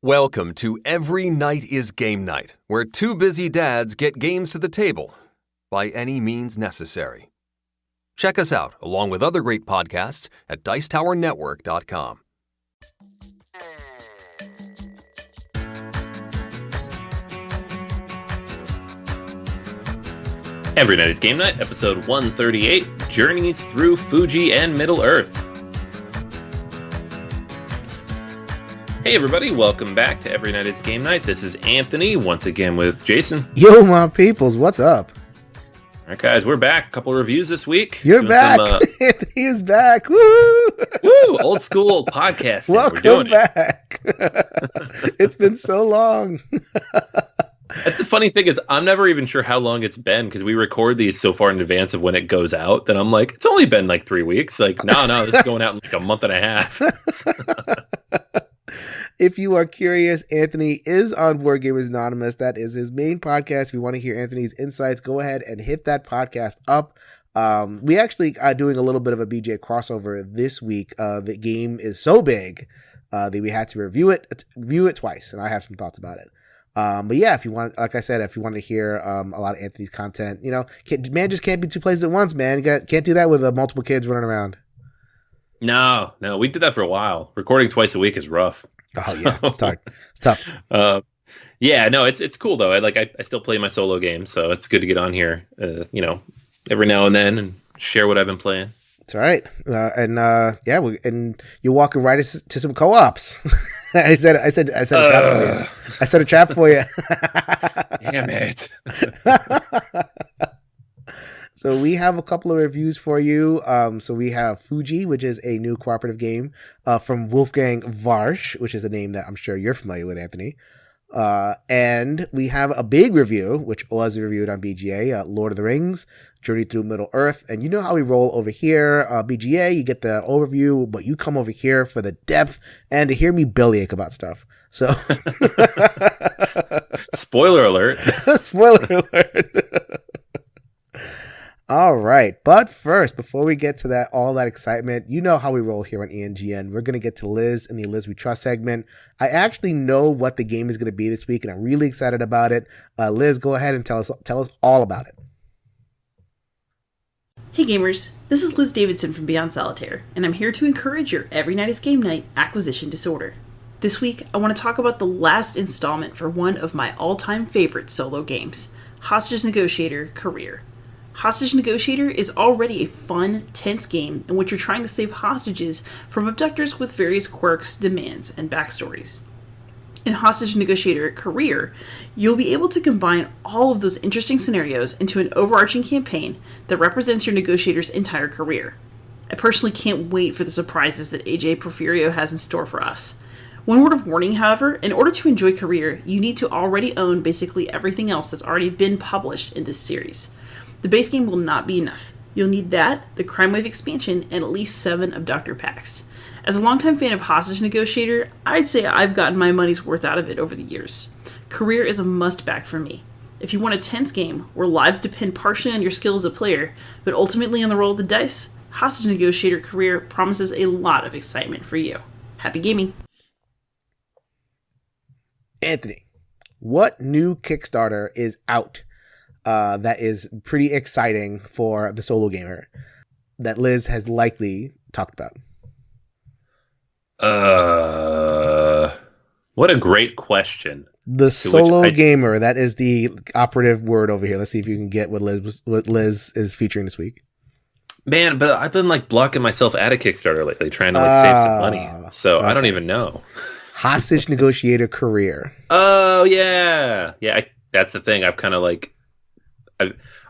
Welcome to Every Night is Game Night, where two busy dads get games to the table by any means necessary. Check us out, along with other great podcasts, at dicetowernetwork.com. Every Night is Game Night, episode 138, Journeys Through Fuji and Middle Earth. Hey everybody, welcome back to Every Night is Game Night. This is Anthony, once again with Jason. Yo, my peoples, what's up? All right, guys, we're back. A couple of reviews this week. You're back. Anthony is back. Woo! Woo! Old school podcasting. Welcome back. It's been so long. That's the funny thing is I'm never even sure how long it's been because we record these so far in advance of when it goes out that I'm like, it's only been like 3 weeks. Like, no, this is going out in like a month and a half. If you are curious, Anthony is on Board Gamers Anonymous. That is his main podcast. If you want to hear Anthony's insights, go ahead and hit that podcast up. We actually are doing a little bit of a BJ crossover this week. The game is so big that we had to review it twice, and I have some thoughts about it. But yeah, if you want, like I said, if you want to hear a lot of Anthony's content, you know, man just can't be two places at once, man. Can't do that with multiple kids running around. No, we did that for a while. Recording twice a week is rough. Oh yeah, it's hard. It's tough. Yeah, no, it's cool though. I still play my solo games, so it's good to get on here, every now and then and share what I've been playing. It's all right. And you're walking right to some co-ops. I said a trap for you. I set a trap for you. Damn it. So we have a couple of reviews for you. So we have Fuji, which is a new cooperative game from Wolfgang Warsch, which is a name that I'm sure you're familiar with, Anthony. And we have a big review, which was reviewed on BGA, Lord of the Rings, Journey Through Middle Earth. And you know how we roll over here. BGA, you get the overview, but you come over here for the depth and to hear me bellyache about stuff. So, Spoiler alert. Spoiler alert. All right. But first, before we get to all that excitement, you know how we roll here on ENGN. We're going to get to Liz in the Liz We Trust segment. I actually know what the game is going to be this week, and I'm really excited about it. Liz, go ahead and tell us all about it. Hey gamers, this is Liz Davidson from Beyond Solitaire, and I'm here to encourage your Every Night is Game Night acquisition disorder. This week, I want to talk about the last installment for one of my all-time favorite solo games, Hostage Negotiator Career. Hostage Negotiator is already a fun, tense game in which you're trying to save hostages from abductors with various quirks, demands, and backstories. In Hostage Negotiator Career, you'll be able to combine all of those interesting scenarios into an overarching campaign that represents your negotiator's entire career. I personally can't wait for the surprises that AJ Porfirio has in store for us. One word of warning, however, in order to enjoy Career, you need to already own basically everything else that's already been published in this series. The base game will not be enough. You'll need that, the Crime Wave expansion, and at least 7 Abductor packs. As a longtime fan of Hostage Negotiator, I'd say I've gotten my money's worth out of it over the years. Career is a must-back for me. If you want a tense game where lives depend partially on your skill as a player, but ultimately on the roll of the dice, Hostage Negotiator Career promises a lot of excitement for you. Happy gaming! Anthony, what new Kickstarter is out that is pretty exciting for the solo gamer that Liz has likely talked about? What a great question. The solo gamer, that is the operative word over here. Let's see if you can get what Liz is featuring this week. Man, but I've been blocking myself out of Kickstarter lately, trying to save some money. So okay. I don't even know. Hostage Negotiator Career. Oh yeah. That's the thing. I've kind of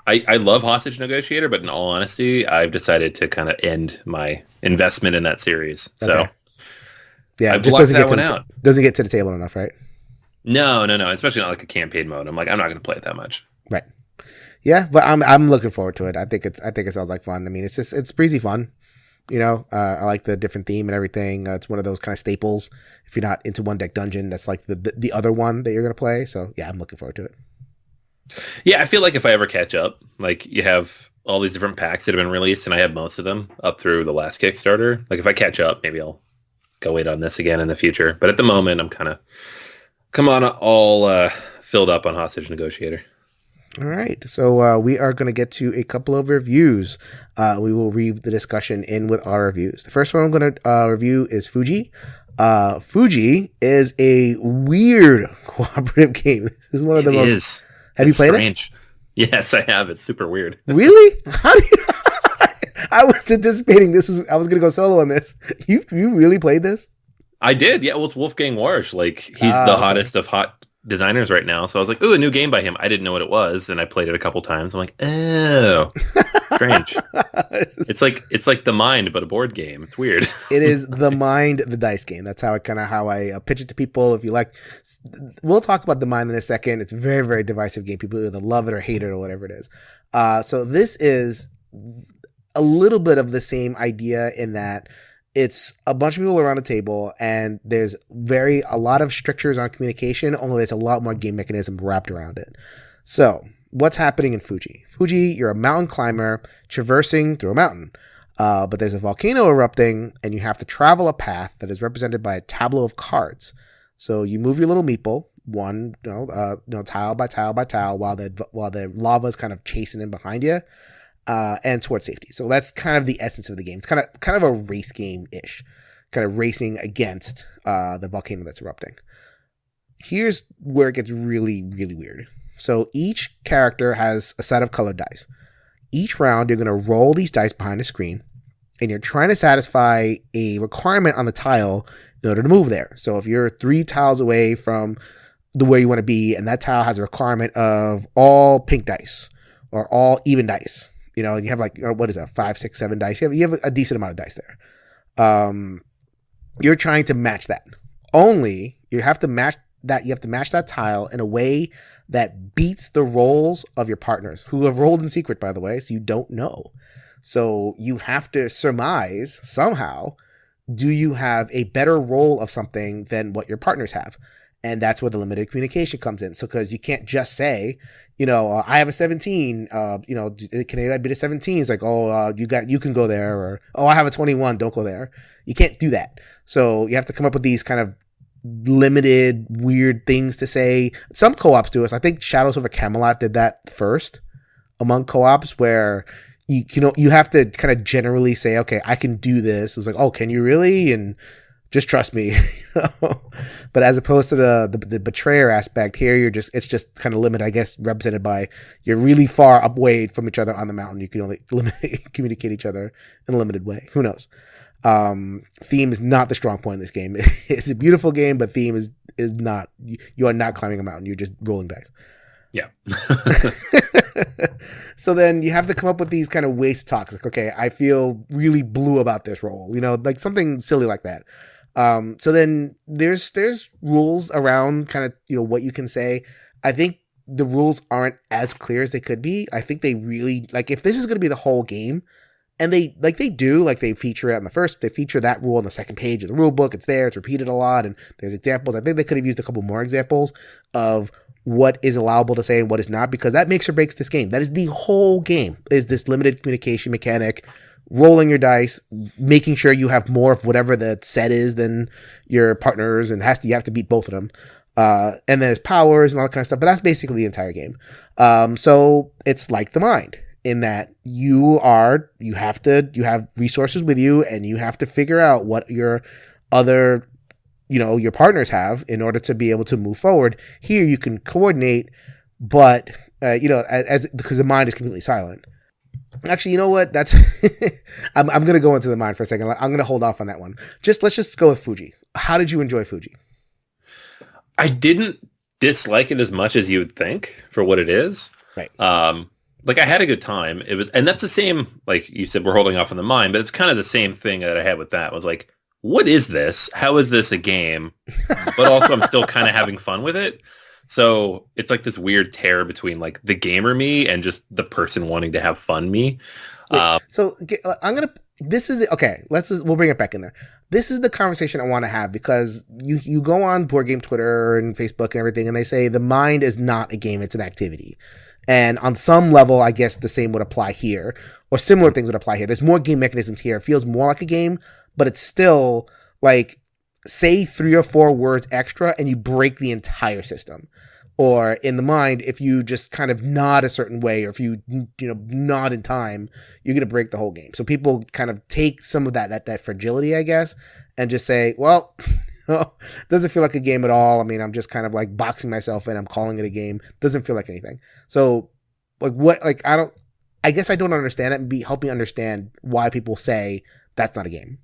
I love Hostage Negotiator, but in all honesty, I've decided to kind of end my investment in that series. So, yeah, I just doesn't get to the table enough, right? No, especially not like a campaign mode. I'm not going to play it that much. Right. Yeah, but I'm looking forward to it. I think it sounds like fun. I mean, it's breezy fun. You know, I like the different theme and everything. It's one of those kind of staples. If you're not into one deck dungeon, that's like the other one that you're going to play. So yeah, I'm looking forward to it. Yeah, I feel like if I ever catch up, you have all these different packs that have been released, and I have most of them up through the last Kickstarter. If I catch up, maybe I'll go in on this again in the future. But at the moment, I'm kind of all filled up on Hostage Negotiator. All right. So we are going to get to a couple of reviews. We will read the discussion in with our reviews. The first one I'm going to review is Fuji. Fuji is a weird cooperative game. This is one of the most... Is. Have you played it? Yes, I have. It's super weird. Really? How do you... I was anticipating I was going to go solo on this. You really played this? I did. Yeah, well, it's Wolfgang Warsch. Like, he's the hottest of hot designers right now. So I was like, ooh, a new game by him. I didn't know what it was, and I played it a couple times. I'm like, oh, strange. It's like The Mind, but a board game. It's weird. It is The Mind, the dice game. That's how I pitch it to people. If you like, we'll talk about The Mind in a second. It's a very, very divisive game. People either love it or hate it or whatever it is. So this is a little bit of the same idea in that it's a bunch of people around a table and there's a lot of strictures on communication, only there's a lot more game mechanism wrapped around it. So what's happening in Fuji? Fuji, you're a mountain climber traversing through a mountain, but there's a volcano erupting and you have to travel a path that is represented by a tableau of cards. So you move your little meeple, tile by tile by tile, while the lava is kind of chasing in behind you. And towards safety. So that's kind of the essence of the game. It's kind of a race game-ish, kind of racing against the volcano that's erupting. Here's where it gets really, really weird. So each character has a set of colored dice. Each round, you're going to roll these dice behind a screen, and you're trying to satisfy a requirement on the tile in order to move there. So if you're 3 tiles away from where you want to be, and that tile has a requirement of all pink dice or all even dice, you have like, what is that, 5, 6, 7 dice? You have a decent amount of dice there. You're trying to match that. Only you have to match that. You have to match that tile in a way that beats the rolls of your partners, who have rolled in secret, by the way, so you don't know. So you have to surmise somehow, do you have a better roll of something than what your partners have? And that's where the limited communication comes in. So, because you can't just say, I have a 17, can anybody beat a 17? It's like, you can go there. Or, I have a 21, don't go there. You can't do that. So you have to come up with these kind of limited, weird things to say. Some co-ops do this. I think Shadows over Camelot did that first among co-ops, where you have to kind of generally say, okay, I can do this. It's like, can you really? And just trust me. But as opposed to the betrayer aspect here, it's just kind of limited, I guess, represented by you're really far away from each other on the mountain. You can only communicate each other in a limited way. Who knows? Theme is not the strong point in this game. It's a beautiful game, but theme is not. You are not climbing a mountain. You're just rolling dice. Yeah. So then you have to come up with these kind of waste talks. Like, okay, I feel really blue about this roll. Like something silly like that. So then there's rules around kind of, what you can say. I think the rules aren't as clear as they could be. I think they really, like, if this is going to be the whole game, and they feature it on the first, they feature that rule on the second page of the rule book. It's there, it's repeated a lot, and there's examples. I think they could have used a couple more examples of what is allowable to say and what is not, because that makes or breaks this game. That is the whole game, is this limited communication mechanic, rolling your dice, making sure you have more of whatever the set is than your partners, and you have to beat both of them. And there's powers and all that kind of stuff, but that's basically the entire game. So it's like The Mind, in that you have resources with you, and you have to figure out what your other, your partners have in order to be able to move forward. Here you can coordinate, but because the mind is completely silent. Actually, you know what? That's I'm going to go into The Mind for a second. I'm going to hold off on that one. Let's just go with Fuji. How did you enjoy Fuji? I didn't dislike it as much as you would think for what it is. Right. Like, I had a good time. It was, and that's the same, like you said, we're holding off on The Mind, but it's kind of the same thing that I had with that. It was like, what is this? How is this a game? But also I'm still kind of having fun with it. So it's like this weird tear between like the gamer me and just the person wanting to have fun me. So we'll bring it back in there. This is the conversation I want to have, because you go on Board Game Twitter and Facebook and everything, and they say The Mind is not a game, it's an activity. And on some level, I guess the same would apply here, or similar things would apply here. There's more game mechanisms here. It feels more like a game, but it's still like say 3 or 4 words extra and you break the entire system. Or in the mind, if you just kind of nod a certain way, or if you nod in time, you're going to break the whole game. So people kind of take some of that fragility, I guess, and just say, well, doesn't feel like a game at all. I mean, I'm just kind of like boxing myself in. I'm calling it a game. Doesn't feel like anything. So I guess I don't understand that. Help me understand why people say that's not a game.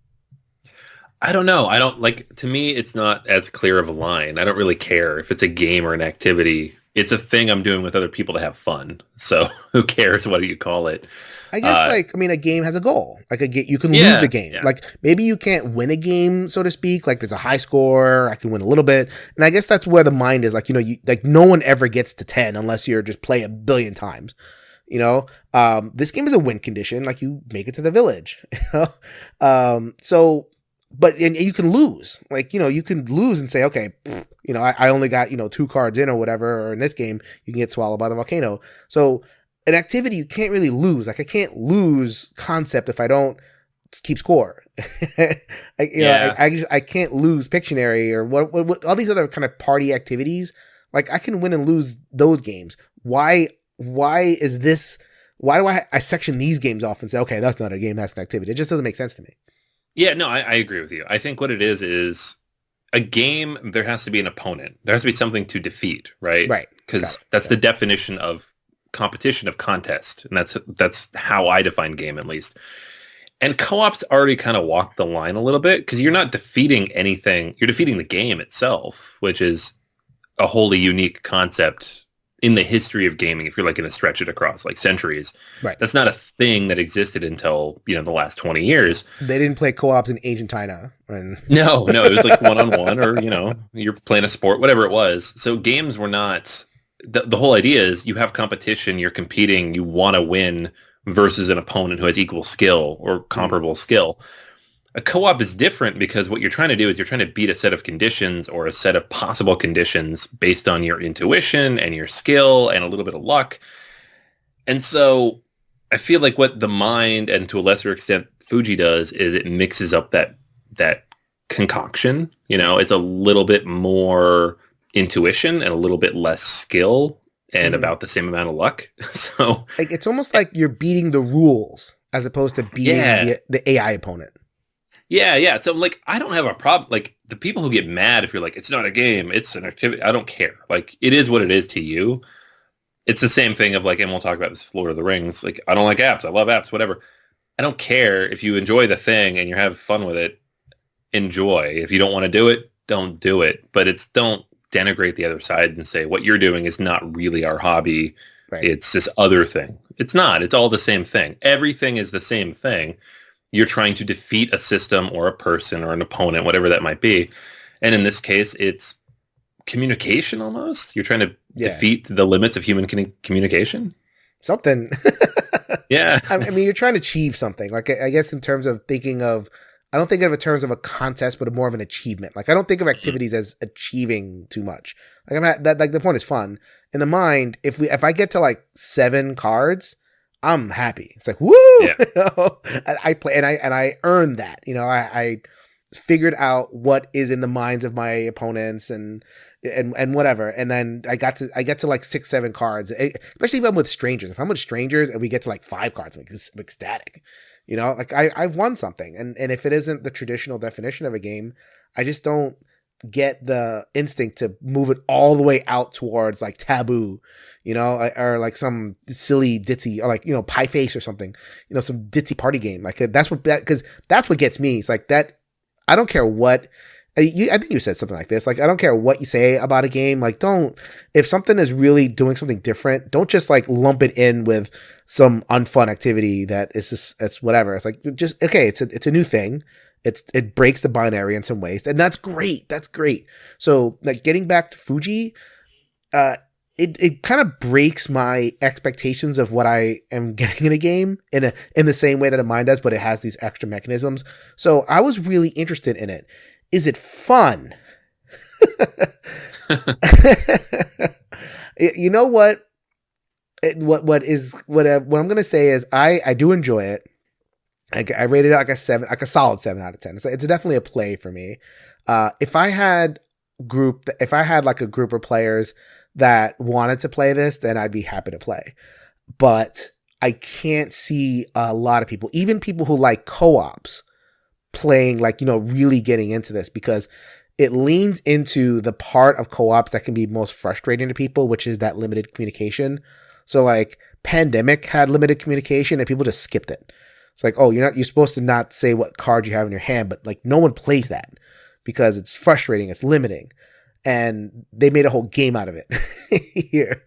I don't know. To me, it's not as clear of a line. I don't really care if it's a game or an activity. It's a thing I'm doing with other people to have fun. So who cares what you call it? I guess a game has a goal. Like you can lose a game. Yeah. Like maybe you can't win a game, so to speak. Like there's a high score. I can win a little bit. And I guess that's where the mind is. Like, no one ever gets to 10 unless you're just play a billion times. This game is a win condition. Like you make it to the village. But you can lose, you can lose and say, okay, I only got, 2 cards in or whatever, or in this game, you can get swallowed by the volcano. So an activity you can't really lose. Like I can't lose concept if I don't keep score. I can't lose Pictionary or what all these other kind of party activities. Like I can win and lose those games. Why do I section these games off and say, okay, that's not a game, that's an activity? It just doesn't make sense to me. Yeah, no, I agree with you. I think what it is a game, there has to be an opponent. There has to be something to defeat, right? Right. Because that's the definition of competition, of contest. And that's how I define game, at least. And co-op's already kind of walked the line a little bit, because you're not defeating anything. You're defeating the game itself, which is a wholly unique concept in the history of gaming, if you're going to stretch it across centuries. Right. That's not a thing that existed until, the last 20 years. They didn't play co-ops in ancient China. No, it was one-on-one, or, you're playing a sport, whatever it was. So games were not, the whole idea is you have competition, you're competing, you want to win versus an opponent who has equal skill or comparable skill. A co-op is different because what you're trying to do is you're trying to beat a set of conditions or a set of possible conditions based on your intuition and your skill and a little bit of luck. And so I feel like what the mind, and to a lesser extent Fuji, does is it mixes up that concoction. It's a little bit more intuition and a little bit less skill and about the same amount of luck. So it's almost like you're beating the rules as opposed to beating the AI opponent. Yeah. So I don't have a problem. The people who get mad if you're it's not a game, it's an activity, I don't care. It is what it is to you. It's the same thing of and we'll talk about this Lord of the Rings. I don't like apps. I love apps, whatever. I don't care if you enjoy the thing and you're having fun with it. Enjoy. If you don't want to do it, don't do it. But don't denigrate the other side and say what you're doing is not really our hobby. Right. It's this other thing. It's not. It's all the same thing. Everything is the same thing. You're trying to defeat a system or a person or an opponent, whatever that might be. And in this case, it's communication almost. You're trying to defeat the limits of human communication. Something. Yeah. I mean, you're trying to achieve something. I guess in terms of thinking of, I don't think of it in terms of a contest, but more of an achievement. I don't think of activities as achieving too much. The point is fun. In the mind, if I get to 7 cards, I'm happy. It's woo! Yeah. I play and I earned that. I figured out what is in the minds of my opponents and whatever. And then I get to 6, 7 cards, especially if I'm with strangers. If I'm with strangers and we get to 5 cards, I'm ecstatic. I've won something. And if it isn't the traditional definition of a game, I just don't get the instinct to move it all the way out towards taboo, or some silly ditzy, or pie face or something, some ditzy party game. Because that's what gets me. It's that I don't care what I think you said something like this. I don't care what you say about a game. If something is really doing something different, don't just lump it in with some unfun activity that is just, it's whatever. It's just, okay, it's a new thing. It breaks the binary in some ways, and that's great. That's great. So getting back to Fuji, it kind of breaks my expectations of what I am getting in a game in the same way that a mind does, but it has these extra mechanisms. So I was really interested in it. Is it fun? You know what? What I'm gonna say is I do enjoy it. I rated it a solid 7 out of 10. It's definitely a play for me. If I had like a group of players that wanted to play this, then I'd be happy to play. But I can't see a lot of people, even people who like co-ops, playing, like, really getting into this, because it leans into the part of co-ops that can be most frustrating to people, which is that limited communication. So like Pandemic had limited communication and people just skipped it. It's like, oh, you're supposed to not say what card you have in your hand, but like no one plays that because it's frustrating, it's limiting. And they made a whole game out of it here.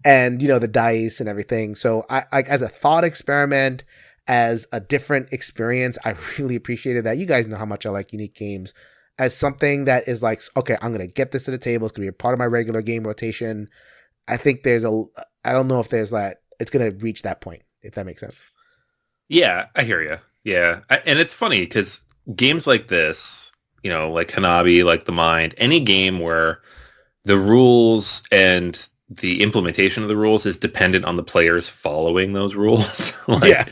And, the dice and everything. So I as a thought experiment, as a different experience, I really appreciated that. You guys know how much I like unique games. As something that is like, okay, I'm going to get this to the table. It's going to be a part of my regular game rotation. I think I don't know if there's that, it's going to reach that point, if that makes sense. Yeah, I hear you. Yeah. And it's funny because games like this, like Hanabi, like The Mind, any game where the rules and the implementation of the rules is dependent on the players following those rules. Yeah.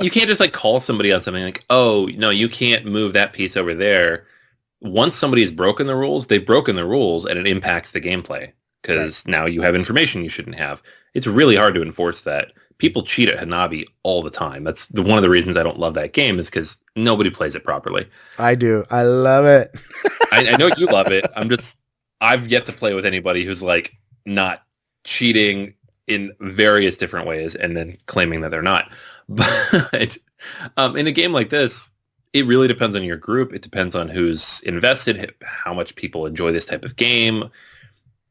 You can't just like call somebody on something like, oh, no, you can't move that piece over there. Once somebody has broken the rules, they've broken the rules and it impacts the gameplay because now you have information you shouldn't have. It's really hard to enforce that. People cheat at Hanabi all the time. That's one of the reasons I don't love that game is because nobody plays it properly. I do. I love it. I know you love it. I've yet to play with anybody who's like not cheating in various different ways and then claiming that they're not. But in a game like this, it really depends on your group. It depends on who's invested, how much people enjoy this type of game.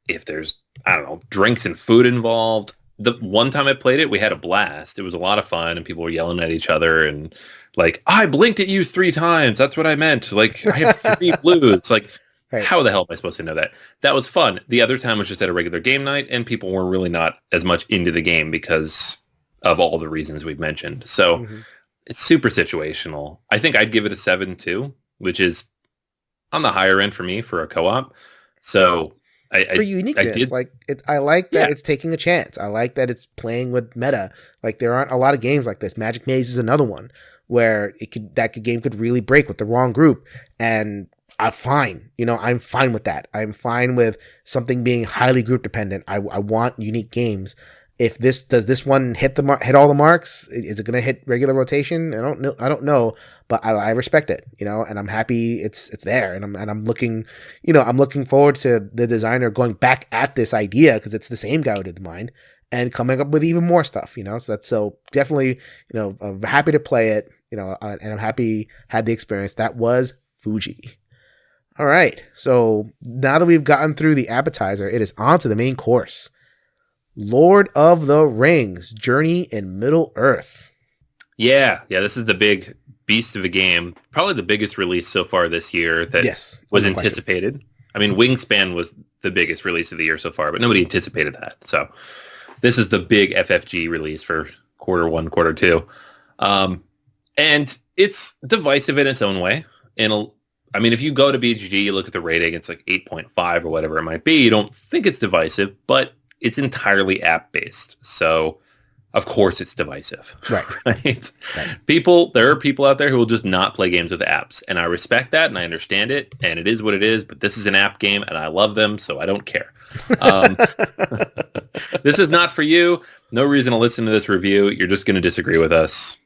If there's, I don't know, drinks and food involved. The one time I played it, we had a blast. It was a lot of fun and people were yelling at each other and like, I blinked at you 3 times. That's what I meant. Like, I have 3 blues. Like, right. How the hell am I supposed to know that? That was fun. The other time was just at a regular game night, and people were really not as much into the game because of all the reasons we've mentioned. So It's super situational. I think I'd give it a 7 too, which is on the higher end for me for a co-op. So for uniqueness, I like that it's taking a chance. I like that it's playing with meta. Like there aren't a lot of games like this. Magic Maze is another one where game could really break with the wrong group, and I'm fine. I'm fine with that. I'm fine with something being highly group dependent. I want unique games. If does this one hit all the marks? Is it going to hit regular rotation? I don't know, but I respect it, and I'm happy it's there, and I'm looking, I'm looking forward to the designer going back at this idea because it's the same guy who did the Mind and coming up with even more stuff, so definitely, I'm happy to play it, and I'm happy had the experience. That was Fuji. All right, so now that we've gotten through the appetizer, it is on to the main course. Lord of the Rings, Journey in Middle Earth. Yeah, this is the big beast of a game. Probably the biggest release so far this year that was anticipated. Question. I mean, Wingspan was the biggest release of the year so far, but nobody anticipated that. So this is the big FFG release for quarter 1, quarter 2. And it's divisive in its own way. I mean, if you go to BGG, you look at the rating, it's like 8.5 or whatever it might be. You don't think it's divisive, but it's entirely app-based. So, of course, it's divisive. Right. Right? There are people out there who will just not play games with apps. And I respect that, and I understand it, and it is what it is. But this is an app game, and I love them, so I don't care. This is not for you. No reason to listen to this review. You're just going to disagree with us.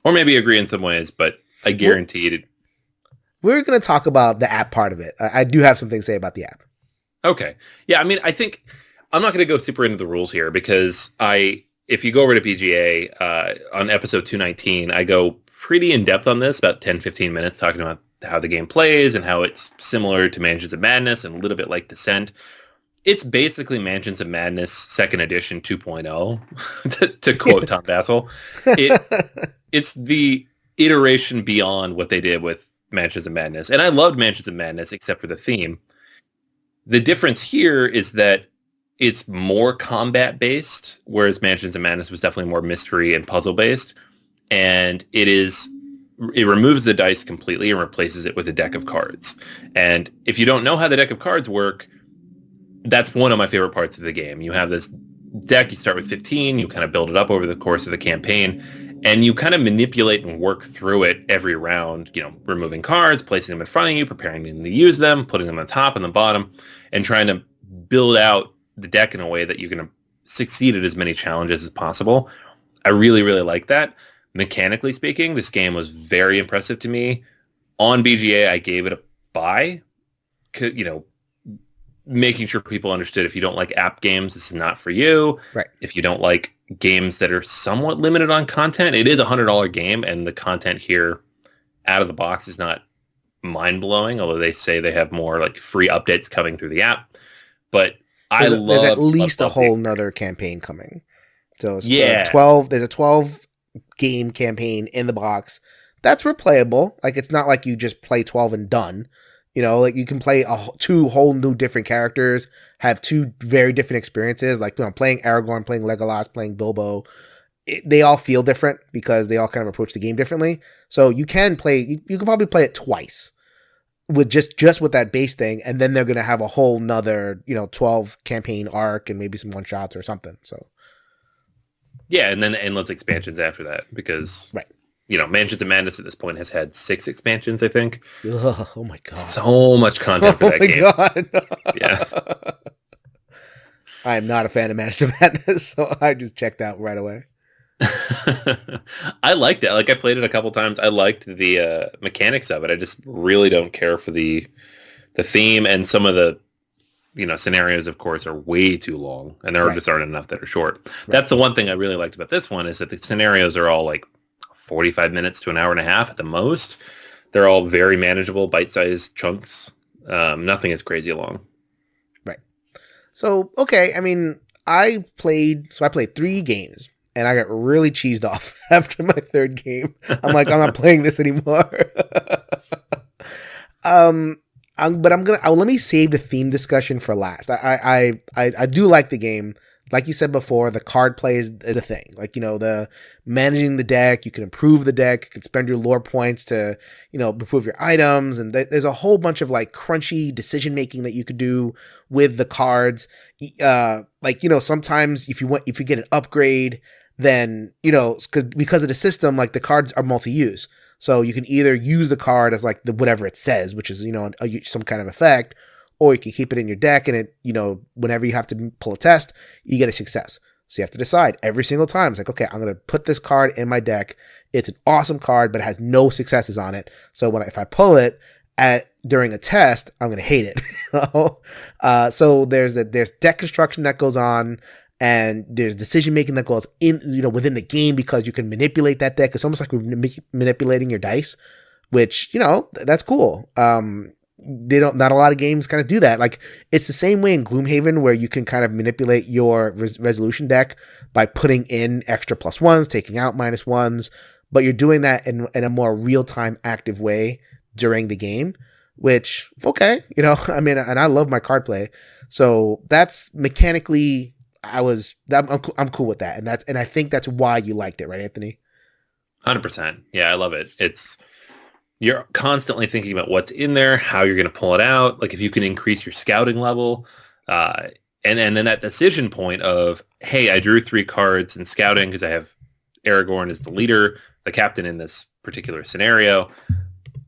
Or maybe agree in some ways, but I guarantee it. We're going to talk about the app part of it. I do have something to say about the app. Okay. Yeah, I mean, I think I'm not going to go super into the rules here because if you go over to PGA on episode 219, I go pretty in depth on this, about 10, 15 minutes, talking about how the game plays and how it's similar to Mansions of Madness and a little bit like Descent. It's basically Mansions of Madness 2nd edition 2.0, to quote Tom Vassell. It's the iteration beyond what they did with Mansions of Madness. And I loved Mansions of Madness except for the theme. The difference here is that it's more combat-based, whereas Mansions of Madness was definitely more mystery and puzzle-based. And it removes the dice completely and replaces it with a deck of cards. And if you don't know how the deck of cards work, that's one of my favorite parts of the game. You have this deck, you start with 15, you kind of build it up over the course of the campaign, And you kind of manipulate and work through it every round, removing cards, placing them in front of you, preparing them to use them, putting them on top and the bottom, and trying to build out the deck in a way that you're going to succeed at as many challenges as possible. I really, really like that. Mechanically speaking, this game was very impressive to me. On BGA, I gave it a buy. Making sure people understood if you don't like app games, this is not for you. Right. If you don't like games that are somewhat limited on content, it is a $100 game, and the content here out of the box is not mind-blowing, although they say they have more like free updates coming through the app. But there's at least a whole nother campaign coming. So it's yeah. 12. There's a 12 game campaign in the box. That's replayable. Like, it's not like you just play 12 and done. Like you can play two whole new different characters, have two very different experiences. Like, playing Aragorn, playing Legolas, playing Bilbo. They all feel different because they all kind of approach the game differently. So you can probably play it twice with just with that base thing. And then they're going to have a whole nother, 12 campaign arc and maybe some one shots or something. So. Yeah. And then endless expansions after that because, right. Mansions of Madness at this point has had 6 expansions, I think. Ugh, oh my God. So much content for that game. God. Yeah. I am not a fan of Mansions of Madness, so I just checked out right away. I liked it. Like, I played it a couple times. I liked the mechanics of it. I just really don't care for the theme, and some of the scenarios, of course, are way too long, and there just aren't enough that are short. Right. That's the one thing I really liked about this one, is that the scenarios are all like 45 minutes to an hour and a half at the most. They're all very manageable, bite-sized chunks. Nothing is crazy long. Right. So, okay. I mean, I played 3 games and I got really cheesed off after my 3rd game. I'm like, I'm not playing this anymore. Let me save the theme discussion for last. I do like the game. Like you said before, the card play is the thing. Like, the managing the deck, you can improve the deck, you can spend your lore points to, improve your items. And there's a whole bunch of like crunchy decision making that you could do with the cards. Sometimes if you get an upgrade, then, because of the system, like the cards are multi-use. So you can either use the card as like whatever it says, which is, some kind of effect, or you can keep it in your deck and it, whenever you have to pull a test, you get a success. So you have to decide every single time. It's like, okay, I'm going to put this card in my deck. It's an awesome card, but it has no successes on it. So if I pull it during a test, I'm going to hate it. So there's deck construction that goes on, and there's decision making that goes in, within the game, because you can manipulate that deck. It's almost like manipulating your dice, which, that's cool. Not a lot of games kind of do that. Like, it's the same way in Gloomhaven, where you can kind of manipulate your resolution deck by putting in extra +1s, taking out -1s, but you're doing that in a more real-time active way during the game, which, okay, I mean, and I love my card play. So that's mechanically, I'm cool with that. And I think that's why you liked it, right, Anthony? 100%. Yeah, I love it. You're constantly thinking about what's in there, how you're going to pull it out, like if you can increase your scouting level. And then that decision point of, hey, I drew 3 cards in scouting because I have Aragorn as the leader, the captain in this particular scenario.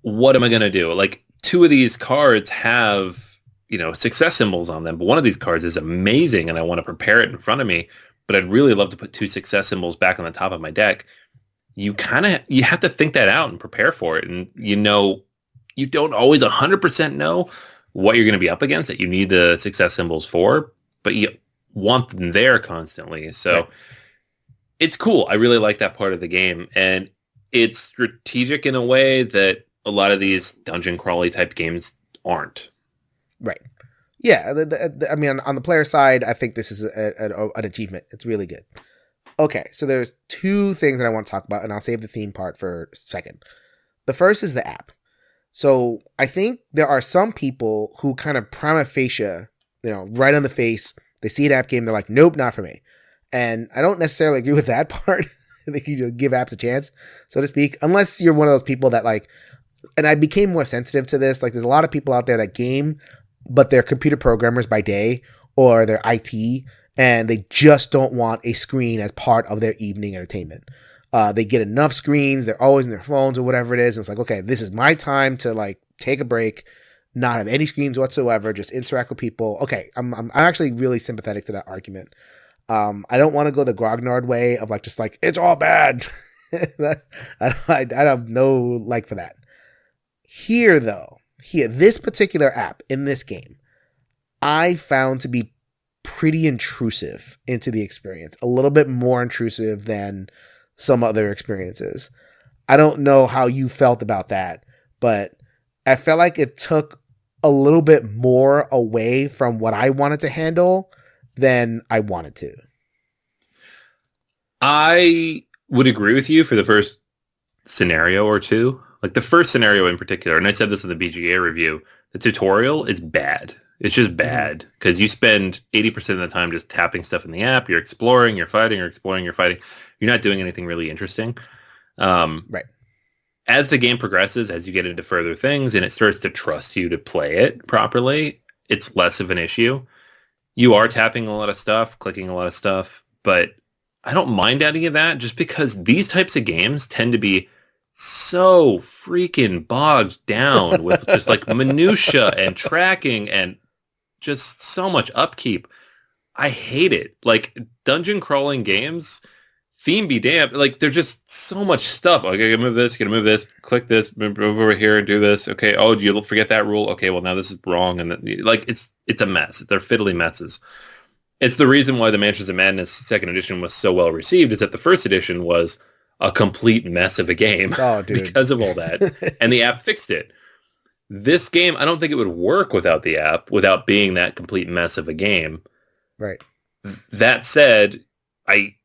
What am I going to do? Like, 2 of these cards have, success symbols on them, but one of these cards is amazing and I want to prepare it in front of me, but I'd really love to put 2 success symbols back on the top of my deck. You have to think that out and prepare for it. And, you don't always 100% know what you're going to be up against that you need the success symbols for, but you want them there constantly. So It's cool. I really like that part of the game. And it's strategic in a way that a lot of these dungeon crawly type games aren't. Right. Yeah. I mean, on the player side, I think this is an achievement. It's really good. Okay, so there's 2 things that I want to talk about, and I'll save the theme part for a second. The first is the app. So I think there are some people who kind of prima facie, right on the face, they see an app game, they're like, nope, not for me. And I don't necessarily agree with that part. I think you just give apps a chance, so to speak, unless you're one of those people that like, and I became more sensitive to this. Like, there's a lot of people out there that game, but they're computer programmers by day, or they're IT, and they just don't want a screen as part of their evening entertainment. They get enough screens. They're always in their phones or whatever it is. And it's like, okay, this is my time to like take a break, not have any screens whatsoever, just interact with people. Okay, I'm actually really sympathetic to that argument. I don't want to go the grognard way of like just like it's all bad. I have no like for that. Here though, this particular app in this game, I found to be pretty intrusive into the experience, a little bit more intrusive than some other experiences. I don't know how you felt about that, but I felt like it took a little bit more away from what I wanted to handle than I wanted to. I would agree with you for the first scenario or two. Like the first scenario in particular, and I said this in the BGA review, the tutorial is bad. It's just bad because you spend 80% of the time just tapping stuff in the app. You're exploring, you're fighting, you're exploring, you're fighting. You're not doing anything really interesting. Right. As the game progresses, as you get into further things and it starts to trust you to play it properly, it's less of an issue. You are tapping a lot of stuff, clicking a lot of stuff, but I don't mind any of that just because these types of games tend to be so freaking bogged down with just like minutia and tracking and just so much upkeep. I hate it. Like dungeon crawling games, theme be damned. Like they're just so much stuff. Okay, move this, click this, move over here and do this. Okay, oh, you'll forget that rule. Okay, well now this is wrong, and then, like it's a mess. They're fiddly messes. It's the reason why the Mansions of Madness second edition was so well received. Is that the first edition was a complete mess of a game because of all that, and the app fixed it. This game, I don't think it would work without the app, without being that complete mess of a game. Right. That said, I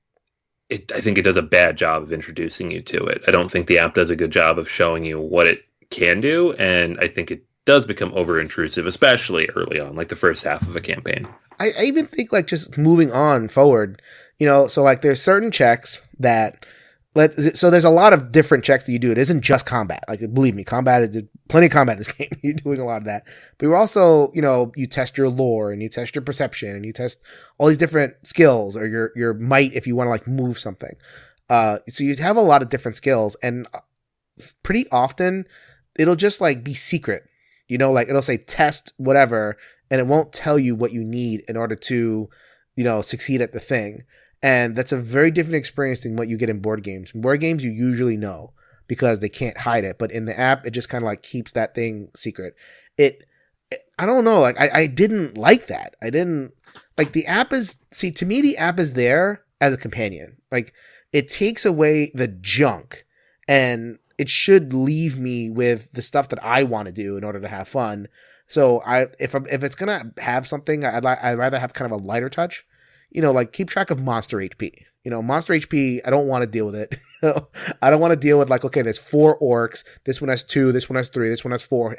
think it does a bad job of introducing you to it. I don't think the app does a good job of showing you what it can do, and I think it does become over-intrusive, especially early on, like the first half of a campaign. I even think like just moving on forward, so like there's certain checks that so there's a lot of different checks that you do. It isn't just combat. Like, believe me, plenty of combat in this game. You're doing a lot of that. But you're also, you test your lore and you test your perception and you test all these different skills or your might if you want to like move something. So you have a lot of different skills, and pretty often it'll just like be secret. Like it'll say test whatever, and it won't tell you what you need in order to, succeed at the thing. And that's a very different experience than what you get in board games. In board games, you usually know because they can't hide it. But in the app, it just kind of like keeps that thing secret. I don't know. Like, I didn't like that. I didn't like the app to me, the app is there as a companion. Like, it takes away the junk and it should leave me with the stuff that I want to do in order to have fun. So if it's going to have something, I'd rather have kind of a lighter touch. Like keep track of monster HP. Monster HP, I don't want to deal with it. I don't want to deal with like, okay, there's 4 orcs. This one has 2. This one has 3. This one has 4.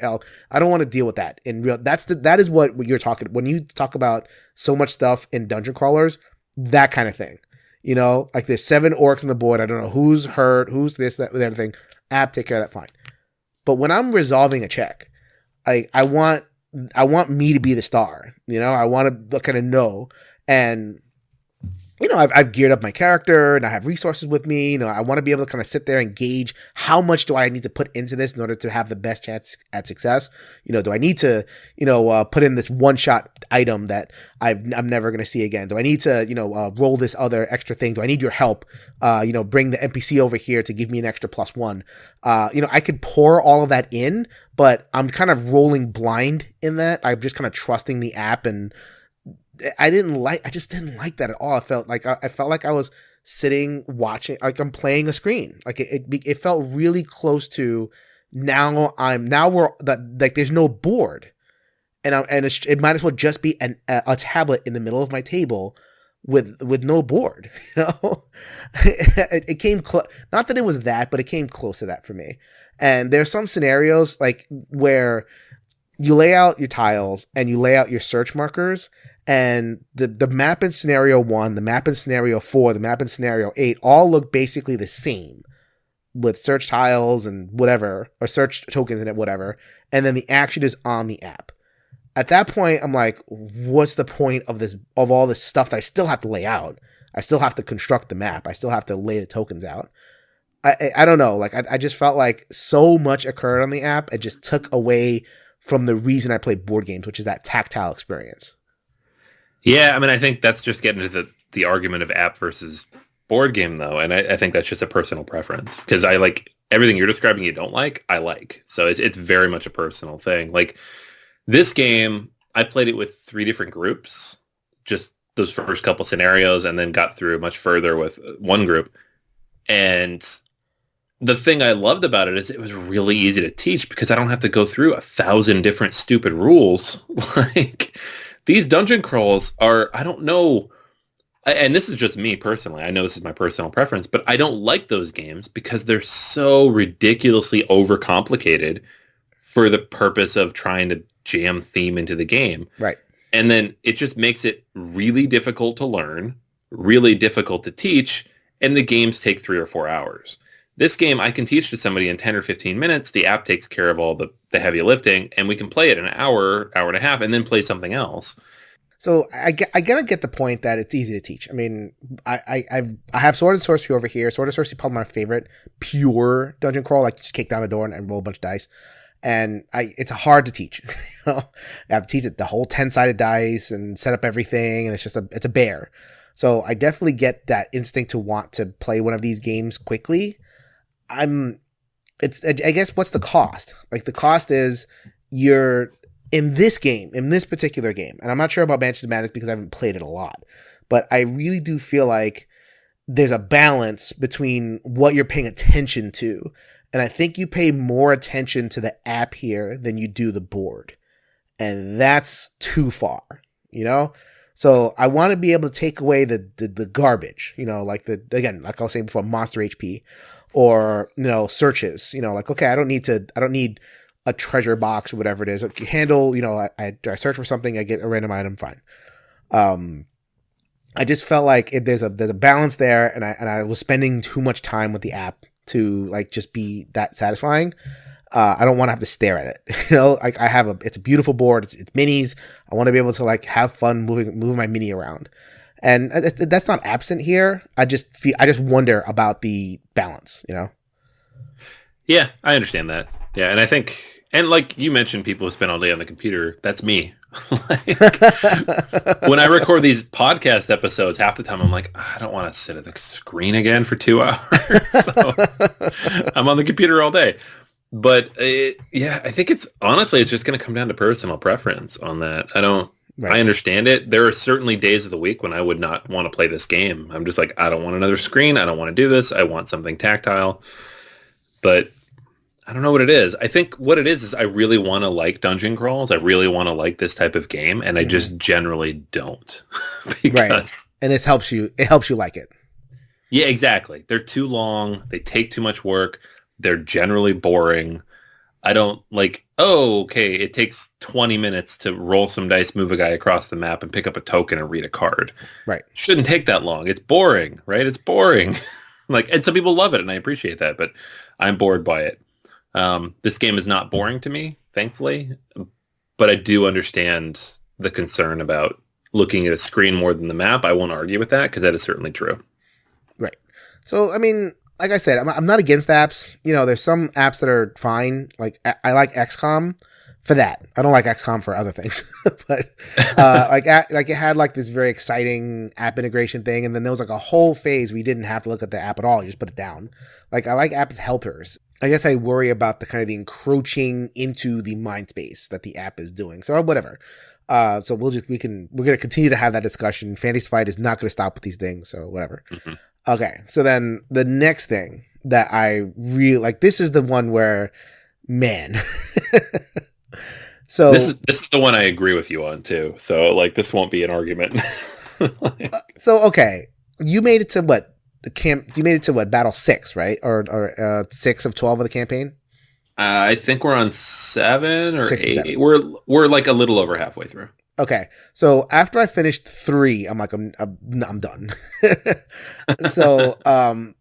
I don't want to deal with that in real. That is what you're talking. When you talk about so much stuff in dungeon crawlers, that kind of thing. Like there's 7 orcs on the board. I don't know who's hurt, who's this, that, that thing. App, take care of that, fine. But when I'm resolving a check, I want me to be the star. I want to kind of know. And I've geared up my character and I have resources with me. I want to be able to kind of sit there and gauge how much do I need to put into this in order to have the best chance at success. Do I need to, put in this one-shot item that I'm never going to see again? Do I need to, roll this other extra thing? Do I need your help? Bring the NPC over here to give me an extra +1. I could pour all of that in, but I'm kind of rolling blind in that. I'm just kind of trusting the app, and I just didn't like that at all. I felt like I was sitting watching, like I'm playing a screen. Like it felt really close to now we're like there's no board, and it might as well just be a tablet in the middle of my table with no board. It came close. Not that it was that, but it came close to that for me. And there's some scenarios like where you lay out your tiles and you lay out your search markers. And the map in scenario 1, the map in scenario 4, the map in scenario 8 all look basically the same with search tiles and whatever, or search tokens in it, whatever. And then the action is on the app. At that point, I'm like, what's the point of all this stuff that I still have to lay out? I still have to construct the map. I still have to lay the tokens out. I don't know. Like I just felt like so much occurred on the app. It just took away from the reason I play board games, which is that tactile experience. Yeah, I mean, I think that's just getting into the argument of app versus board game, though, and I think that's just a personal preference, because I like everything you're describing you don't like, I like. So it's very much a personal thing. Like, this game, I played it with 3 different groups, just those first couple scenarios, and then got through much further with one group. And the thing I loved about it is it was really easy to teach, because I don't have to go through 1,000 different stupid rules. Like, these dungeon crawls are, I don't know, and this is just me personally, I know this is my personal preference, but I don't like those games because they're so ridiculously overcomplicated for the purpose of trying to jam theme into the game. Right. And then it just makes it really difficult to learn, really difficult to teach, and the games take 3 or 4 hours. This game I can teach to somebody in 10 or 15 minutes. The app takes care of all the heavy lifting, and we can play it in an hour, hour and a half, and then play something else. So I gotta get the point that it's easy to teach. I mean, I have Sword and Sorcery over here. Sword and Sorcery is probably my favorite pure dungeon crawl, like just kick down a door and roll a bunch of dice. And it's hard to teach. You know? I have to teach it the whole 10-sided dice and set up everything, and it's a bear. So I definitely get that instinct to want to play one of these games quickly. I guess what's the cost? Like, the cost is you're in this particular game, and I'm not sure about Mansions of Madness because I haven't played it a lot, but I really do feel like there's a balance between what you're paying attention to. And I think you pay more attention to the app here than you do the board. And that's too far, you know? So I want to be able to take away the garbage, you know, like like I was saying before, monster HP, or, you know, searches, you know, like, okay, I don't need a treasure box or whatever it is. Handle, you know, I search for something, I get a random item, fine. I just felt like there's a balance there, and I was spending too much time with the app to like just be that satisfying. I don't want to have to stare at it. You know, like it's a beautiful board. It's minis. I want to be able to like have fun moving my mini around. And that's not absent here. I just wonder about the balance, you know? Yeah, I understand that. Yeah, and I think, and like you mentioned, people who spend all day on the computer, that's me. Like, when I record these podcast episodes, half the time I'm like, I don't want to sit at the screen again for 2 hours. So I'm on the computer all day. But I think it's just going to come down to personal preference on that. Right. I understand it. There are certainly days of the week when I would not want to play this game. I'm just like, I don't want another screen. I don't want to do this. I want something tactile. But I don't know what it is. I think what it is I really want to like dungeon crawls. I really want to like this type of game, and I just generally don't. Right. And it helps you like it. Yeah, exactly. They're too long. They take too much work. They're generally boring. I don't like, it takes 20 minutes to roll some dice, move a guy across the map, and pick up a token and read a card. Right. Shouldn't take that long. It's boring, right? It's boring. Like, and some people love it, and I appreciate that, but I'm bored by it. This game is not boring to me, thankfully, but I do understand the concern about looking at a screen more than the map. I won't argue with that, because that is certainly true. Right. So, I mean, like I said, I'm not against apps. You know, there's some apps that are fine. Like, I like XCOM for that. I don't like XCOM for other things. But like it had like this very exciting app integration thing, and then there was like a whole phase we didn't have to look at the app at all. You just put it down. Like, I like apps as helpers. I guess I worry about the kind of the encroaching into the mind space that the app is doing. So whatever. So we're going to continue to have that discussion. Fantasy Fight is not going to stop with these things. So whatever. Mm-hmm. Okay. So then the next thing that I really like, this is the one where, man. So this is the one I agree with you on too. So like, this won't be an argument. Okay. You made it to what? You made it to what, battle 6, right? Or 6 of 12 of the campaign? I think we're on 7 or 6 8. 7. We're like a little over halfway through. Okay, so after I finished 3, I'm like, I'm done. So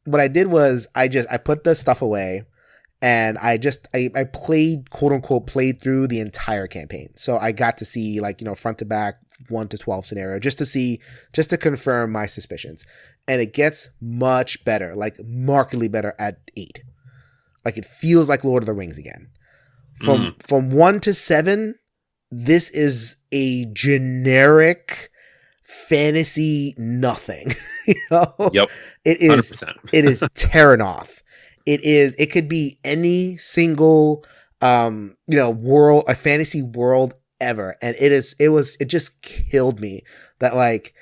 what I did was I put the stuff away, And I played, quote unquote, played through the entire campaign. So I got to see like, front to back 1 to 12 scenario just to confirm my suspicions. And it gets much better, like markedly better at 8. Like it feels like Lord of the Rings again. From 1 to 7, this is a generic fantasy nothing. Yep. It is 100%. It is Terranoff. It could be any single world, a fantasy world ever. And it just killed me that like,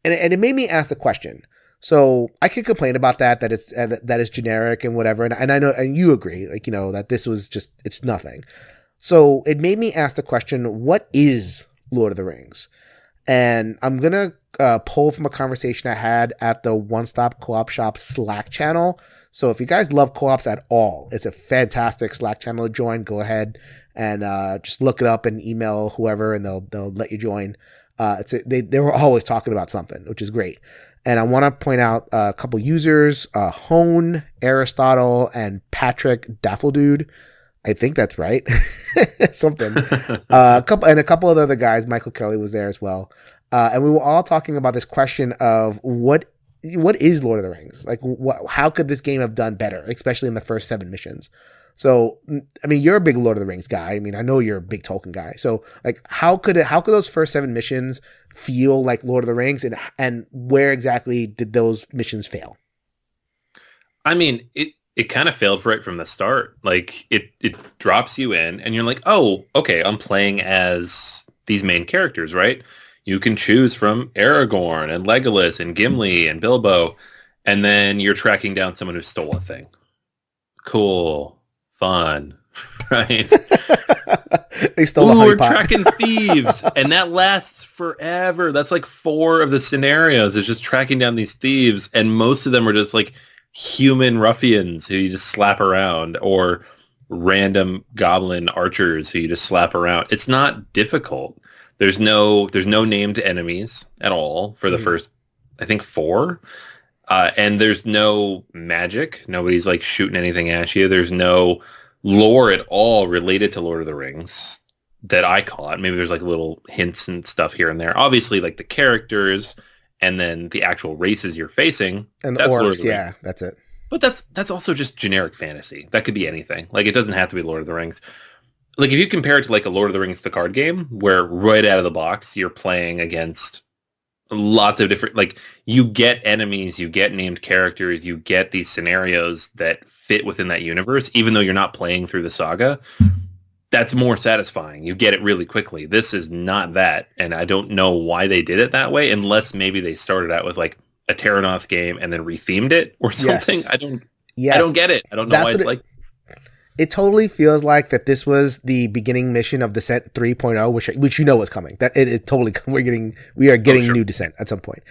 and it made me ask the question. So I can complain about that is generic and whatever. And I know, and you agree, like, that this was just, it's nothing. So it made me ask the question, what is Lord of the Rings? And I'm going to pull from a conversation I had at the One Stop Co-op Shop Slack channel. So if you guys love co-ops at all, it's a fantastic Slack channel to join. Go ahead and just look it up and email whoever, and they'll let you join. They were always talking about something, which is great. And I want to point out a couple users, Hone, Aristotle, and Patrick Daffledude. I think that's right. Something. A couple of other guys. Michael Kelly was there as well. And we were all talking about this question of what is Lord of the Rings? Like, how could this game have done better, especially in the first 7 missions? So, I mean, you're a big Lord of the Rings guy. I mean, I know you're a big Tolkien guy. So, like, how could those first 7 missions feel like Lord of the Rings, and where exactly did those missions fail? I mean, it kind of failed right from the start. Like, it drops you in, and you're like, oh, okay, I'm playing as these main characters, right? You can choose from Aragorn and Legolas and Gimli and Bilbo, and then you're tracking down someone who stole a thing. Cool. Fun. Right? They stole the honey we're pot. tracking thieves, and that lasts forever. That's like 4 of the scenarios is just tracking down these thieves, and most of them are just like human ruffians who you just slap around, or random goblin archers who you just slap around. It's not difficult. There's no named enemies at all for the first, I think, 4. And there's no magic. Nobody's like shooting anything at you. There's no lore at all related to Lord of the Rings that I caught. Maybe there's like little hints and stuff here and there. Obviously, like the characters and then the actual races you're facing. And the that's Lord of orcs, the yeah, Rings. that's it. But that's also just generic fantasy. That could be anything. Like, it doesn't have to be Lord of the Rings. Like, if you compare it to like a Lord of the Rings the card game, where right out of the box you're playing against lots of different, like, you get enemies, you get named characters, you get these scenarios that fit within that universe, even though you're not playing through the saga. That's more satisfying. You get it really quickly. This is not that, and I don't know why they did it that way, unless maybe they started out with like a Terranoff game and then rethemed it or something. Yes. I don't get it. I don't know why it's like. It totally feels like that this was the beginning mission of Descent 3.0, which was coming. That it totally, we are getting new Descent at some point.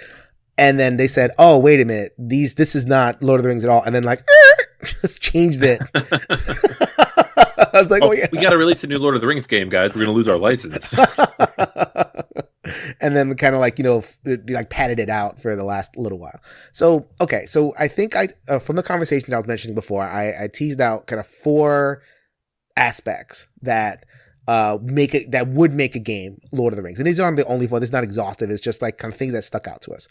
And then they said, "Oh, wait a minute, this is not Lord of the Rings at all." And then like just changed it. I was like, "Oh yeah, we got to release a new Lord of the Rings game, guys. We're going to lose our license." And then kind of like, like padded it out for the last little while. So, okay. So I think from the conversation I was mentioning before, I teased out kind of 4 aspects that would make a game Lord of the Rings. And these aren't the only 4. This is not exhaustive. It's just like kind of things that stuck out to us.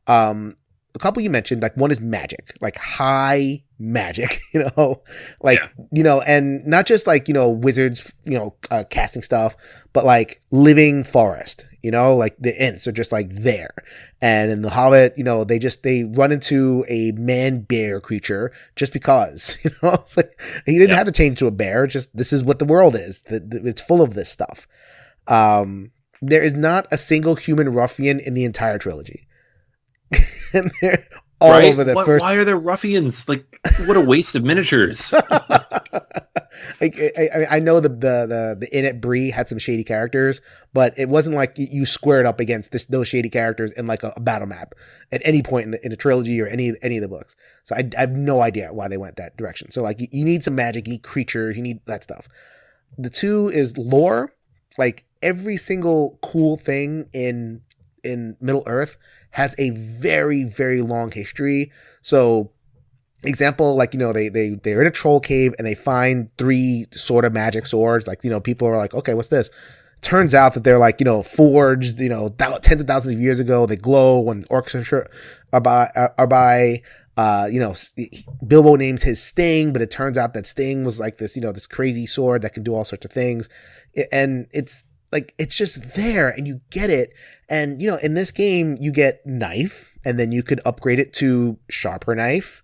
A couple you mentioned, like one is magic, like high magic, and not just like, wizards, casting stuff, but like living forest, like the Ents are just like there. And in The Hobbit, they run into a man bear creature just because, it's like he didn't have to change to a bear. Just this is what the world is. It's full of this stuff. There is not a single human ruffian in the entire trilogy. And they're all over the first. Why are there ruffians? Like, what a waste of miniatures. I know the Inet Bree had some shady characters, but it wasn't like you squared up against those shady characters in like a battle map at any point in the trilogy or any of the books. So I have no idea why they went that direction. So like you need some magic, you need creatures, you need that stuff. The 2 is lore. Like every single cool thing in Middle Earth has a very, very long history. So example, like, they're in a troll cave and they find 3 sort of magic swords. Like, people are like, okay, what's this? Turns out that they're like, forged, tens of thousands of years ago. They glow when orcs are by. Bilbo names his Sting, but it turns out that Sting was like this, this crazy sword that can do all sorts of things. And it's like, it's just there and you get it. And, in this game, you get knife and then you could upgrade it to sharper knife.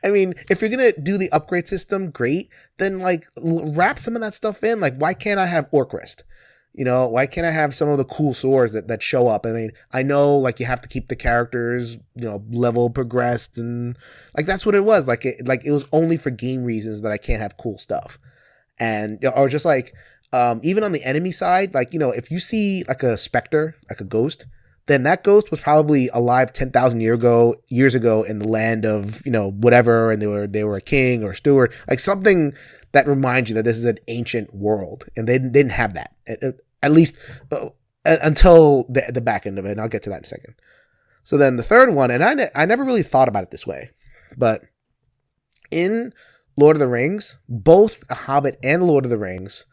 I mean, if you're gonna do the upgrade system, great. Then like wrap some of that stuff in. Like, why can't I have Orc Wrist? Why can't I have some of the cool swords that show up? I mean, I know like you have to keep the characters, level progressed, and like that's what it was. Like it was only for game reasons that I can't have cool stuff, and or just like even on the enemy side, like if you see like a specter, like a ghost, then that ghost was probably alive 10,000 years ago in the land of, whatever. And they were a king or a steward, like something that reminds you that this is an ancient world. And they didn't have that at least until the back end of it. And I'll get to that in a second. So then the third one, and I never really thought about it this way, but in Lord of the Rings, both A Hobbit and Lord of the Rings,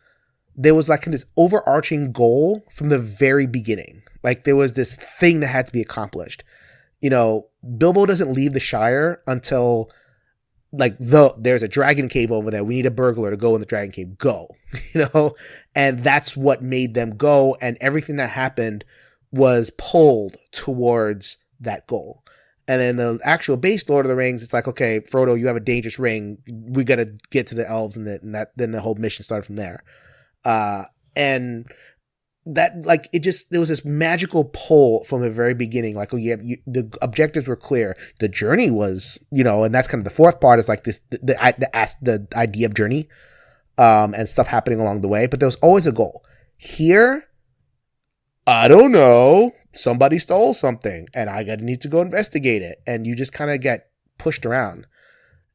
there was like this overarching goal from the very beginning. Like there was this thing that had to be accomplished. Bilbo doesn't leave the Shire until like there's a dragon cave over there. We need a burglar to go in the dragon cave. Go, and that's what made them go. And everything that happened was pulled towards that goal. And then the actual base Lord of the Rings, it's like, okay, Frodo, you have a dangerous ring. We got to get to the elves, and then the whole mission started from there. And that like it just there was this magical pull from the very beginning. Like, oh yeah, the objectives were clear. The journey was, and that's kind of the fourth part is like this the idea of journey, and stuff happening along the way. But there was always a goal. Here, I don't know. Somebody stole something, and I need to go investigate it. And you just kind of get pushed around,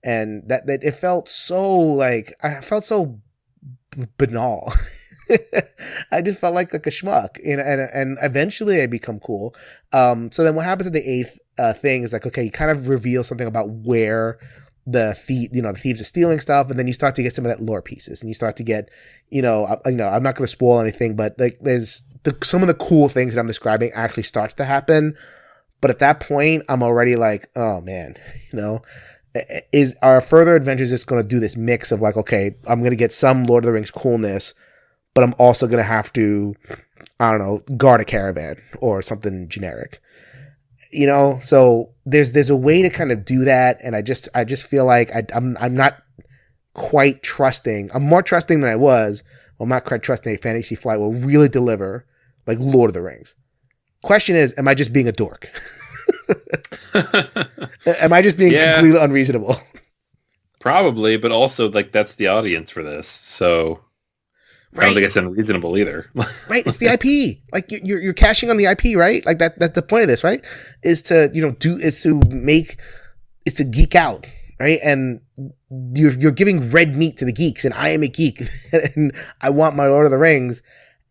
and that it felt so like I felt so banal. I just felt like a schmuck, and eventually I become cool. So then what happens at the eighth thing is like, okay, you kind of reveal something about where the thieves are stealing stuff, and then you start to get some of that lore pieces, and you start to get, I'm not going to spoil anything, but like there's some of the cool things that I'm describing actually starts to happen. But at that point, I'm already like, oh man, is our further adventures just going to do this mix of like, okay, I'm going to get some Lord of the Rings coolness, but I'm also going to have to, I don't know, guard a caravan or something generic, so there's a way to kind of do that. And I just feel like I'm not quite trusting. I'm more trusting than I was. Well, I'm not quite trusting a Fantasy Flight will really deliver like Lord of the Rings. Question is, am I just being a dork? Am I just being completely unreasonable? Probably, but also like that's the audience for this. So right. I don't think it's unreasonable either. Right. It's the IP. Like you're cashing on the IP, right? Like that's the point of this, right? Is to, is to geek out, right? And you're giving red meat to the geeks, and I am a geek and I want my Lord of the Rings,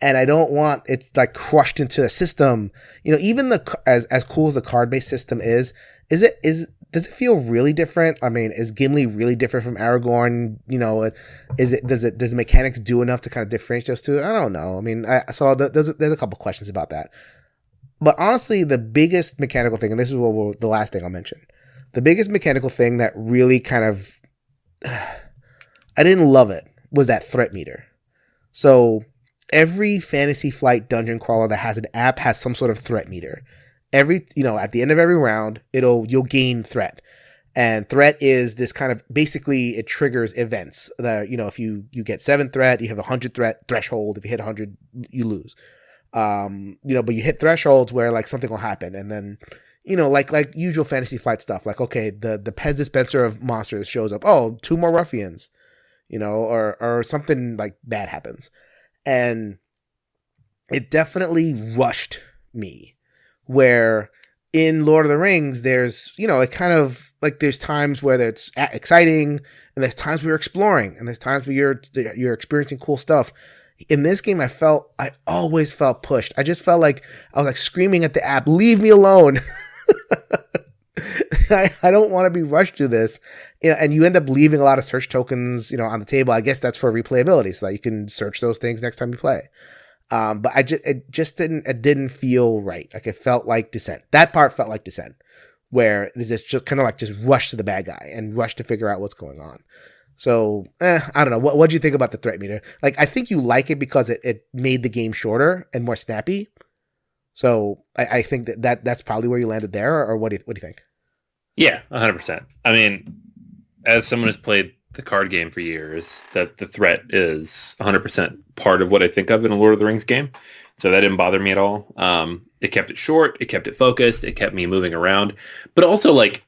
and I don't want it like crushed into a system. Even as cool as the card-based system does it feel really different? I mean, is Gimli really different from Aragorn? Does the mechanics do enough to kind of differentiate those two? I don't know. I mean, there's a couple questions about that. But honestly, the biggest mechanical thing, and this is the last thing I'll mention, the biggest mechanical thing that really kind of I didn't love it was that threat meter. So every Fantasy Flight dungeon crawler that has an app has some sort of threat meter. At the end of every round, you'll gain threat. And threat is this kind of, basically it triggers events that, if you get 7 threat, you have 100 threat threshold. If you hit 100, you lose. But you hit thresholds where like something will happen. And then, like usual Fantasy Flight stuff, like, okay, the Pez dispenser of monsters shows up. Oh, 2 more ruffians, or something like that happens. And it definitely rushed me. Where in Lord of the Rings, there's, it kind of like there's times where it's exciting, and there's times where you're exploring, and there's times where you're experiencing cool stuff. In this game, I always felt pushed. I just felt like I was like screaming at the app, "Leave me alone!" I don't want to be rushed to this. And you end up leaving a lot of search tokens, on the table. I guess that's for replayability, so that you can search those things next time you play. But it didn't feel right. Like it felt like Descent. That part felt like Descent, where it's just kind of like just rush to the bad guy and rush to figure out what's going on. So, I don't know. What do you think about the threat meter? Like, I think you like it because it made the game shorter and more snappy. So I think that's probably where you landed there, or what do you think? Yeah, 100%. I mean, as someone who's played the card game for years, that the threat is 100% part of what I think of in a Lord of the Rings game. So that didn't bother me at all. It kept it short. It kept it focused. It kept me moving around. But also, like,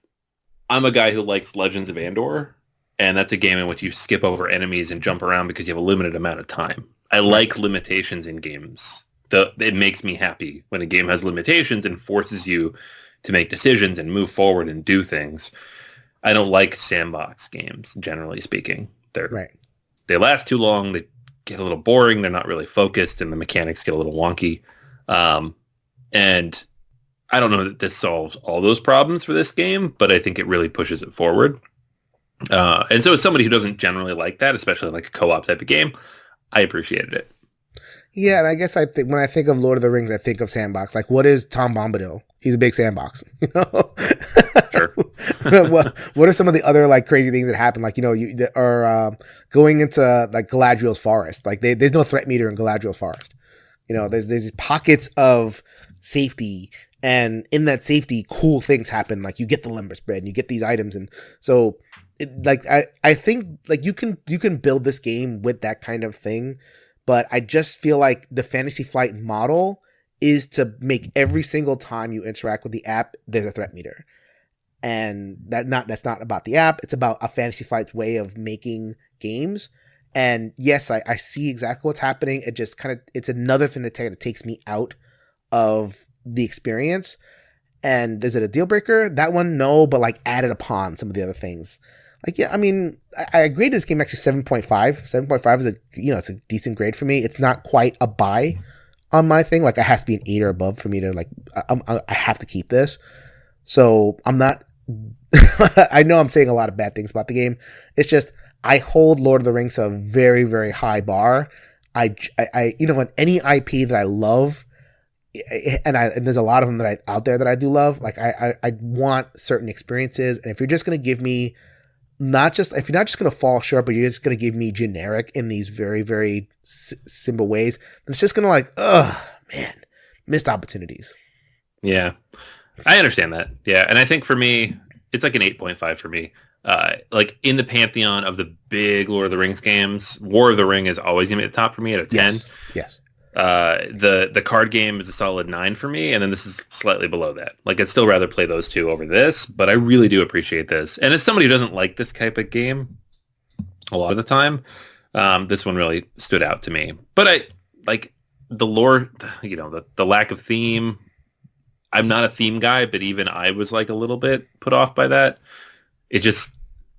I'm a guy who likes Legends of Andor, and that's a game in which you skip over enemies and jump around because you have a limited amount of time. I like limitations in games. It makes me happy when a game has limitations and forces you to make decisions and move forward and do things. I don't like sandbox games, generally speaking. They last too long. They get a little boring. They're not really focused, and the mechanics get a little wonky. And I don't know that this solves all those problems for this game, but I think it really pushes it forward. And so as somebody who doesn't generally like that, especially like a co-op type of game, I appreciated it. Yeah, and I guess when I think of Lord of the Rings, I think of sandbox. Like, what is Tom Bombadil? He's a big sandbox. Sure. What are some of the other like crazy things that happen? Like, you are going into like Galadriel's forest. Like, there's no threat meter in Galadriel's forest. There's these pockets of safety, and in that safety, cool things happen. Like, you get the lumber spread, and you get these items, and so I think like you can build this game with that kind of thing. But I just feel like the Fantasy Flight model is to make every single time you interact with the app, there's a threat meter. And that's not about the app. It's about a Fantasy Flight's way of making games. And yes, I see exactly what's happening. It just it's another thing that takes me out of the experience. And is it a deal breaker? That one, no, but like added upon some of the other things. Like, yeah, I mean, I graded this game actually 7.5. 7.5 is it's a decent grade for me. It's not quite a buy on my thing. Like, it has to be an 8 or above for me to like, I have to keep this. So I'm not, I know I'm saying a lot of bad things about the game. It's just, I hold Lord of the Rings to a very, very high bar. I when any IP that I love, and there's a lot of them out there that I do love, like I want certain experiences. And if you're just going to give me, if you're not just going to fall short, but you're just going to give me generic in these very, very simple ways, then it's just going to like, man, missed opportunities. Yeah, I understand that. Yeah, and I think for me, it's like an 8.5 for me. Like in the pantheon of the big Lord of the Rings games, War of the Ring is always going to be at the top for me at a 10. Yes. The card game is a solid 9 for me, and then this is slightly below that. Like, I'd still rather play those two over this, but I really do appreciate this. And as somebody who doesn't like this type of game a lot of the time, this one really stood out to me. But I like the lore, the lack of theme. I'm not a theme guy, but even I was like a little bit put off by that. It just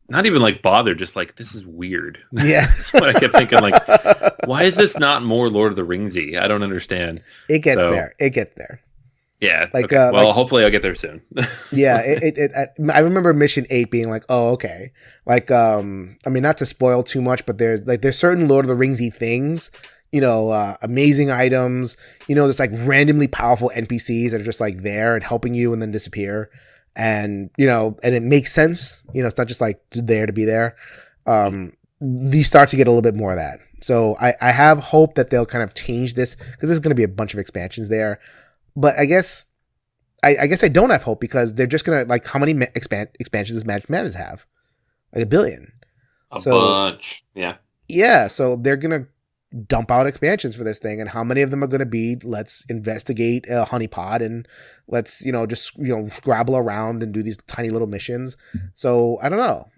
not even like bothered, just like, this is weird. Yeah. That's what I kept thinking, like, why is this not more Lord of the Ringsy? I don't understand. It gets there. Yeah. Like, okay. Well, hopefully I'll get there soon. Yeah. I remember Mission 8 being like, oh, okay. Like, I mean, not to spoil too much, but there's certain Lord of the Ringsy things, amazing items, there's like randomly powerful NPCs that are just like there and helping you and then disappear. And, and it makes sense. It's not just like there to be there. These start to get a little bit more of that. So I have hope that they'll kind of change this, because there's going to be a bunch of expansions there. But I guess I don't have hope, because they're just going to, like, how many expansions does Magic Madness have? Like 1 billion. A bunch. Yeah. Yeah. So they're going to dump out expansions for this thing, and how many of them are going to be, let's investigate a honeypot, and let's just scrabble around and do these tiny little missions. So I don't know,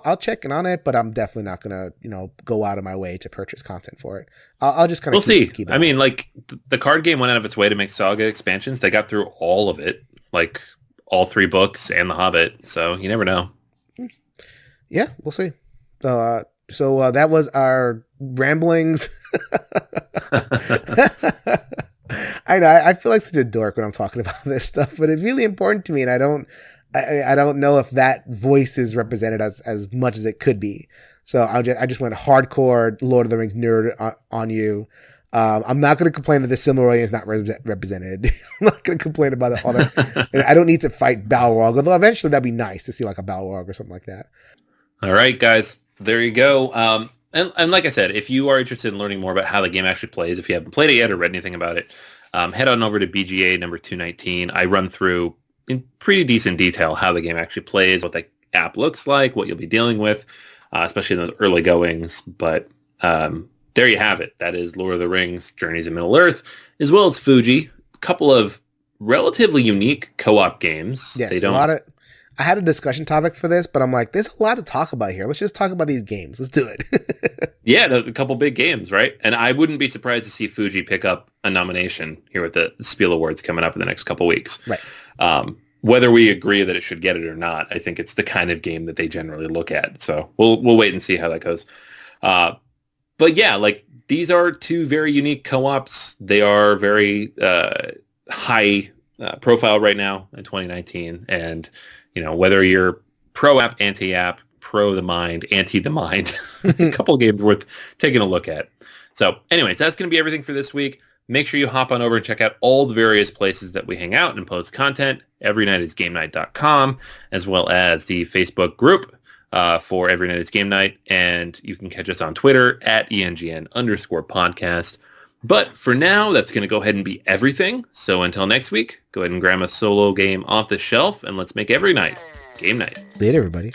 I'll check in on it, but I'm definitely not going to go out of my way to purchase content for it. I'll just kind of keep it. I mean, like, the card game went out of its way to make Saga expansions. They got through all of it, like all 3 books and The Hobbit, so you never know. Yeah, we'll see. So that was our ramblings. I know, I feel like such a dork when I'm talking about this stuff, but it's really important to me, and I don't I don't know if that voice is represented as much as it could be. So I just went hardcore Lord of the Rings nerd on you. I'm not going to complain that the Silmarillion is not represented. I'm not going to complain about all that. And I don't need to fight Balrog, although eventually that'd be nice to see like a Balrog or something like that. All right, guys, there you go. And like I said, if you are interested in learning more about how the game actually plays, if you haven't played it yet or read anything about it, head on over to BGA number 219. I run through in pretty decent detail how the game actually plays, what the app looks like, what you'll be dealing with, especially in those early goings. But there you have it. That is Lord of the Rings, Journeys in Middle Earth, as well as Fuji. A couple of relatively unique co-op games. Yes, I had a discussion topic for this, but I'm like, there's a lot to talk about here. Let's just talk about these games. Let's do it. Yeah, a couple big games, right? And I wouldn't be surprised to see Fuji pick up a nomination here with the Spiel Awards coming up in the next couple weeks. Right. Whether we agree that it should get it or not, I think it's the kind of game that they generally look at. So we'll wait and see how that goes. But yeah, like these are two very unique co-ops. They are very high profile right now in 2019. And, you know, whether you're pro-app, anti-app, pro the mind, anti the mind, a couple of games worth taking a look at. So anyways, that's going to be everything for this week. Make sure you hop on over and check out all the various places that we hang out and post content. everynightisgamenight.com, as well as the Facebook group for Every Night is Game Night. And you can catch us on Twitter at ENGN_podcast. But for now, that's going to go ahead and be everything. So until next week, go ahead and grab a solo game off the shelf and let's make every night game night. Later, everybody.